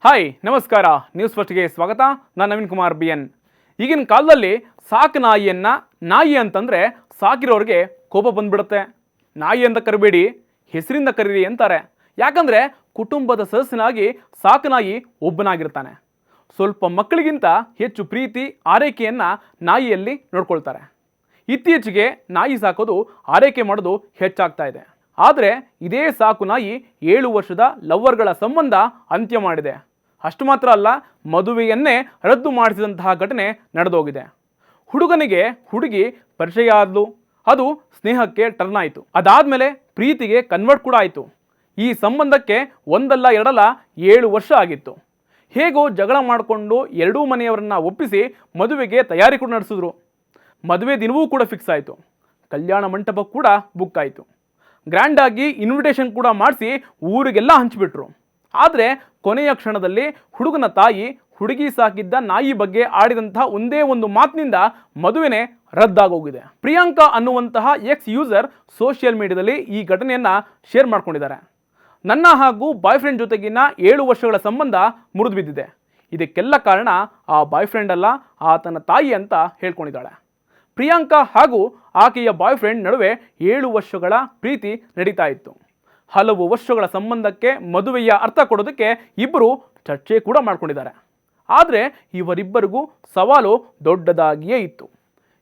Hi ನಮಸ್ಕಾರ, news ಫಸ್ಟ್ಗೆ ಸ್ವಾಗತ. ನಾನು ನವೀನ್ ಕುಮಾರ್ BN. ಈಗಿನ ಕಾಲದಲ್ಲಿ ಸಾಕು ನಾಯಿ ಅಂತಂದರೆ ಸಾಕಿರೋರಿಗೆ ಕೋಪ ಬಂದ್ಬಿಡುತ್ತೆ. ನಾಯಿ ಅಂತ ಕರಿಬೇಡಿ, ಹೆಸರಿಂದ ಕರೀರಿ ಅಂತಾರೆ. ಯಾಕಂದರೆ ಕುಟುಂಬದ ಸದಸ್ಯನಾಗಿ ಸಾಕು ನಾಯಿ ಒಬ್ಬನಾಗಿರ್ತಾನೆ. ಸ್ವಲ್ಪ ಮಕ್ಕಳಿಗಿಂತ ಹೆಚ್ಚು ಪ್ರೀತಿ ಆರೈಕೆಯನ್ನು ನಾಯಿಯಲ್ಲಿ ನೋಡ್ಕೊಳ್ತಾರೆ. ಇತ್ತೀಚೆಗೆ ನಾಯಿ ಸಾಕೋದು ಆರೈಕೆ ಮಾಡೋದು ಹೆಚ್ಚಾಗ್ತಾ ಇದೆ. ಆದರೆ ಇದೇ ಸಾಕು ನಾಯಿ 7 ವರ್ಷದ ಲವ್ವರ್ಗಳ ಸಂಬಂಧ ಅಂತ್ಯ ಮಾಡಿದೆ. ಅಷ್ಟು ಮಾತ್ರ ಅಲ್ಲ, ಮದುವೆಯನ್ನೇ ರದ್ದು ಮಾಡಿಸಿದಂತಹ ಘಟನೆ ನಡೆದೋಗಿದೆ. ಹುಡುಗನಿಗೆ ಹುಡುಗಿ ಪರಿಚಯ ಆದ್ಲು, ಅದು ಸ್ನೇಹಕ್ಕೆ ಟರ್ನ್ ಆಯಿತು. ಅದಾದಮೇಲೆ ಪ್ರೀತಿಗೆ ಕನ್ವರ್ಟ್ ಕೂಡ ಆಯಿತು. ಈ ಸಂಬಂಧಕ್ಕೆ ಒಂದಲ್ಲ ಎರಡಲ್ಲ 7 ವರ್ಷ ಆಗಿತ್ತು. ಹೇಗೋ ಜಗಳ ಮಾಡಿಕೊಂಡು ಎರಡೂ ಮನೆಯವರನ್ನ ಒಪ್ಪಿಸಿ ಮದುವೆಗೆ ತಯಾರಿ ಕೂಡ ನಡೆಸಿದ್ರು. ಮದುವೆ ದಿನವೂ ಕೂಡ ಫಿಕ್ಸ್ ಆಯಿತು. ಕಲ್ಯಾಣ ಮಂಟಪ ಕೂಡ ಬುಕ್ ಆಯಿತು. ಗ್ರ್ಯಾಂಡಾಗಿ ಇನ್ವಿಟೇಷನ್ ಕೂಡ ಮಾಡಿಸಿ ಊರಿಗೆಲ್ಲ ಹಂಚಿಬಿಟ್ರು. ಆದರೆ ಕೊನೆಯ ಕ್ಷಣದಲ್ಲಿ ಹುಡುಗನ ತಾಯಿ ಹುಡುಗಿ ಸಾಕಿದ್ದ ನಾಯಿ ಬಗ್ಗೆ ಆಡಿದಂತಹ ಒಂದೇ ಒಂದು ಮಾತಿನಿಂದ ಮದುವೆನೇ ರದ್ದಾಗೋಗಿದೆ. ಪ್ರಿಯಾಂಕಾ ಅನ್ನುವಂತಹ ಎಕ್ಸ್ ಯೂಸರ್ ಸೋಷಿಯಲ್ ಮೀಡಿಯಾದಲ್ಲಿ ಈ ಘಟನೆಯನ್ನು ಶೇರ್ ಮಾಡ್ಕೊಂಡಿದ್ದಾರೆ. ನನ್ನ ಹಾಗೂ ಬಾಯ್ ಫ್ರೆಂಡ್ ಜೊತೆಗಿನ 7 ವರ್ಷಗಳ ಸಂಬಂಧ ಮುರಿದು ಬಿದ್ದಿದೆ. ಇದಕ್ಕೆಲ್ಲ ಕಾರಣ ಆ ಬಾಯ್ ಫ್ರೆಂಡ್ ಅಲ್ಲ, ಆತನ ತಾಯಿ ಅಂತ ಹೇಳ್ಕೊಂಡಿದ್ದಾಳೆ. ಪ್ರಿಯಾಂಕಾ ಹಾಗೂ ಆಕೆಯ ಬಾಯ್ ಫ್ರೆಂಡ್ ನಡುವೆ 7 ವರ್ಷಗಳ ಪ್ರೀತಿ ನಡೀತಾ ಇತ್ತು. ಹಲವು ವರ್ಷಗಳ ಸಂಬಂಧಕ್ಕೆ ಮದುವೆಯ ಅರ್ಥ ಕೊಡೋದಕ್ಕೆ ಇಬ್ಬರು ಚರ್ಚೆ ಕೂಡ ಮಾಡ್ಕೊಂಡಿದ್ದಾರೆ. ಆದರೆ ಇವರಿಬ್ಬರಿಗೂ ಸವಾಲು ದೊಡ್ಡದಾಗಿಯೇ ಇತ್ತು.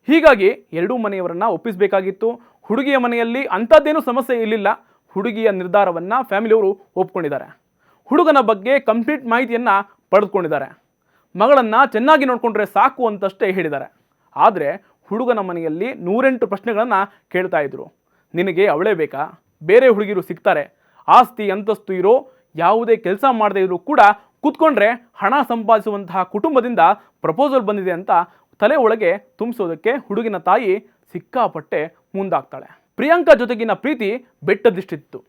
ಹೀಗಾಗಿ ಎರಡೂ ಮನೆಯವರನ್ನು ಒಪ್ಪಿಸಬೇಕಾಗಿತ್ತು. ಹುಡುಗಿಯ ಮನೆಯಲ್ಲಿ ಅಂಥದ್ದೇನೂ ಸಮಸ್ಯೆ ಇರಲಿಲ್ಲ. ಹುಡುಗಿಯ ನಿರ್ಧಾರವನ್ನು ಫ್ಯಾಮಿಲಿಯವರು ಒಪ್ಕೊಂಡಿದ್ದಾರೆ. ಹುಡುಗನ ಬಗ್ಗೆ ಕಂಪ್ಲೀಟ್ ಮಾಹಿತಿಯನ್ನು ಪಡೆದುಕೊಂಡಿದ್ದಾರೆ. ಮಗಳನ್ನು ಚೆನ್ನಾಗಿ ನೋಡಿಕೊಂಡ್ರೆ ಸಾಕು ಅಂತಷ್ಟೇ ಹೇಳಿದ್ದಾರೆ. ಆದರೆ ಹುಡುಗನ ಮನೆಯಲ್ಲಿ 108 ಪ್ರಶ್ನೆಗಳನ್ನು ಕೇಳ್ತಾ ಇದ್ರು. ನಿನಗೆ ಅವಳೇ ಬೇಕಾ? ಬೇರೆ ಹುಡುಗಿರು ಸಿಗ್ತಾರೆ, ಆಸ್ತಿ ಅಂತಸ್ತು ಇರೋ, ಯಾವುದೇ ಕೆಲಸ ಮಾಡದೇ ಇದ್ರು ಕೂಡ ಕೂತ್ಕೊಂಡ್ರೆ ಹಣ ಸಂಪಾದಿಸುವಂತಹ ಕುಟುಂಬದಿಂದ ಪ್ರಪೋಸಲ್ ಬಂದಿದೆ ಅಂತ ತಲೆ ಒಳಗೆ ತುಂಬಿಸೋದಕ್ಕೆ ಹುಡುಗಿನ ತಾಯಿ ಸಿಕ್ಕಾಪಟ್ಟೆ ಮುಂದಾಗ್ತಾಳೆ. ಪ್ರಿಯಾಂಕಾ ಜೊತೆಗಿನ ಪ್ರೀತಿ ಬೆಟ್ಟದಿಷ್ಟಿತ್ತು.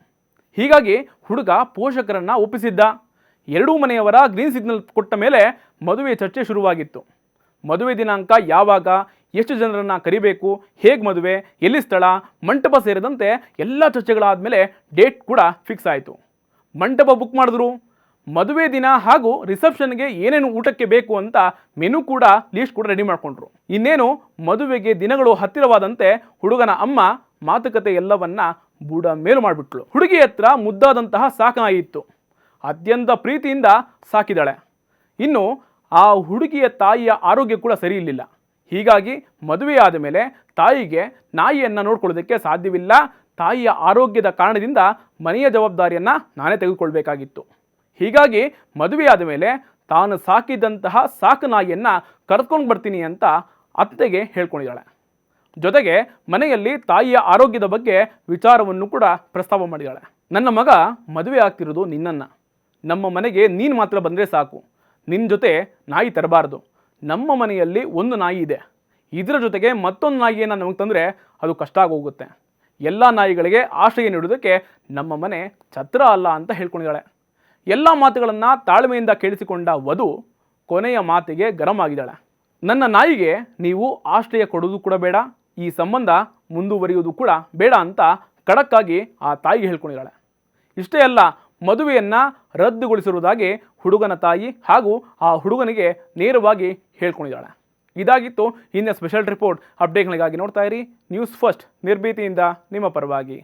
ಹೀಗಾಗಿ ಹುಡುಗ ಪೋಷಕರನ್ನು ಒಪ್ಪಿಸಿದ್ದ. ಎರಡೂ ಮನೆಯವರ ಗ್ರೀನ್ ಸಿಗ್ನಲ್ ಕೊಟ್ಟ ಮೇಲೆ ಮದುವೆ ಚರ್ಚೆ ಶುರುವಾಗಿತ್ತು. ಮದುವೆ ದಿನಾಂಕ ಯಾವಾಗ, ಎಷ್ಟು ಜನರನ್ನು ಕರಿಬೇಕು, ಹೇಗೆ ಮದುವೆ, ಎಲ್ಲಿ ಸ್ಥಳ, ಮಂಟಪ ಸೇರಿದಂತೆ ಎಲ್ಲ ಚರ್ಚೆಗಳಾದ ಮೇಲೆ ಡೇಟ್ ಕೂಡ ಫಿಕ್ಸ್ ಆಯಿತು. ಮಂಟಪ ಬುಕ್ ಮಾಡಿದ್ರು. ಮದುವೆ ದಿನ ಹಾಗೂ ರಿಸೆಪ್ಷನ್ಗೆ ಏನೇನು ಊಟಕ್ಕೆ ಬೇಕು ಅಂತ ಮೆನು ಕೂಡ ಲೀಸ್ಟ್ ಕೂಡ ರೆಡಿ ಮಾಡಿಕೊಂಡ್ರು. ಇನ್ನೇನು ಮದುವೆಗೆ ದಿನಗಳು ಹತ್ತಿರವಾದಂತೆ ಹುಡುಗನ ಅಮ್ಮ ಮಾತುಕತೆ ಎಲ್ಲವನ್ನ ಬುಡ ಮೇಲು ಮಾಡಿಬಿಟ್ಲು. ಹುಡುಗಿ ಹತ್ರ ಮುದ್ದಾದಂತಹ ಸಾಕನಾಯಿ ಇತ್ತು. ಅತ್ಯಂತ ಪ್ರೀತಿಯಿಂದ ಸಾಕಿದಾಳೆ. ಇನ್ನು ಆ ಹುಡುಗಿಯ ತಾಯಿಯ ಆರೋಗ್ಯ ಕೂಡ ಸರಿ ಇರಲಿಲ್ಲ. ಹೀಗಾಗಿ ಮದುವೆಯಾದ ಮೇಲೆ ತಾಯಿಗೆ ನಾಯಿಯನ್ನು ನೋಡ್ಕೊಳ್ಳೋದಕ್ಕೆ ಸಾಧ್ಯವಿಲ್ಲ. ತಾಯಿಯ ಆರೋಗ್ಯದ ಕಾರಣದಿಂದ ಮನೆಯ ಜವಾಬ್ದಾರಿಯನ್ನು ನಾನೇ ತೆಗೆದುಕೊಳ್ಬೇಕಾಗಿತ್ತು. ಹೀಗಾಗಿ ಮದುವೆಯಾದ ಮೇಲೆ ತಾನು ಸಾಕಿದಂತಹ ಸಾಕು ನಾಯಿಯನ್ನು ಕರೆದುಕೊಂಡು ಬರ್ತೀನಿ ಅಂತ ಅತ್ತೆಗೆ ಹೇಳ್ಕೊಂಡಿದ್ದಾಳೆ. ಜೊತೆಗೆ ಮನೆಯಲ್ಲಿ ತಾಯಿಯ ಆರೋಗ್ಯದ ಬಗ್ಗೆ ವಿಚಾರವನ್ನು ಕೂಡ ಪ್ರಸ್ತಾಪ ಮಾಡಿದ್ದಾಳೆ. ನನ್ನ ಮಗ ಮದುವೆ ಆಗ್ತಿರೋದು ನಿನ್ನನ್ನು, ನಮ್ಮ ಮನೆಗೆ ನೀನು ಮಾತ್ರ ಬಂದರೆ ಸಾಕು, ನಿನ್ನ ಜೊತೆ ನಾಯಿ ತರಬಾರ್ದು. ನಮ್ಮ ಮನೆಯಲ್ಲಿ ಒಂದು ನಾಯಿ ಇದೆ, ಇದರ ಜೊತೆಗೆ ಮತ್ತೊಂದು ನಾಯಿಯನ್ನು ನಮಗೆ ತಂದರೆ ಅದು ಕಷ್ಟ ಆಗೋಗುತ್ತೆ. ಎಲ್ಲ ನಾಯಿಗಳಿಗೆ ಆಶ್ರಯ ನೀಡೋದಕ್ಕೆ ನಮ್ಮ ಮನೆ ಛತ್ರ ಅಲ್ಲ ಅಂತ ಹೇಳ್ಕೊಂಡಿದ್ದಾಳೆ. ಎಲ್ಲ ಮಾತುಗಳನ್ನು ತಾಳ್ಮೆಯಿಂದ ಕೇಳಿಸಿಕೊಂಡ ವಧು ಕೊನೆಯ ಮಾತಿಗೆ ಗರಂ ಆಗಿದ್ದಾಳೆ. ನನ್ನ ನಾಯಿಗೆ ನೀವು ಆಶ್ರಯ ಕೊಡೋದು ಕೂಡ ಬೇಡ, ಈ ಸಂಬಂಧ ಮುಂದುವರಿಯುವುದು ಕೂಡ ಬೇಡ ಅಂತ ಖಡಕ್ಕಾಗಿ ಆ ತಾಯಿಗೆ ಹೇಳ್ಕೊಂಡಿದ್ದಾಳೆ. ಇಷ್ಟೇ ಅಲ್ಲ, ಮದುವೆಯನ್ನು ರದ್ದುಗೊಳಿಸಿರುವುದಾಗಿ ಹುಡುಗನ ತಾಯಿ ಹಾಗೂ ಆ ಹುಡುಗನಿಗೆ ನೇರವಾಗಿ ಹೇಳ್ಕೊಂಡಿದ್ದಾಳೆ. ಇದಾಗಿತ್ತು ಇಂದಿನ ಸ್ಪೆಷಲ್ ರಿಪೋರ್ಟ್. ಅಪ್ಡೇಟ್ಗಳಿಗಾಗಿ ನೋಡ್ತಾ ಇರಿ ನ್ಯೂಸ್ ಫಸ್ಟ್, ನಿರ್ಭೀತಿಯಿಂದ ನಿಮ್ಮ ಪರವಾಗಿ.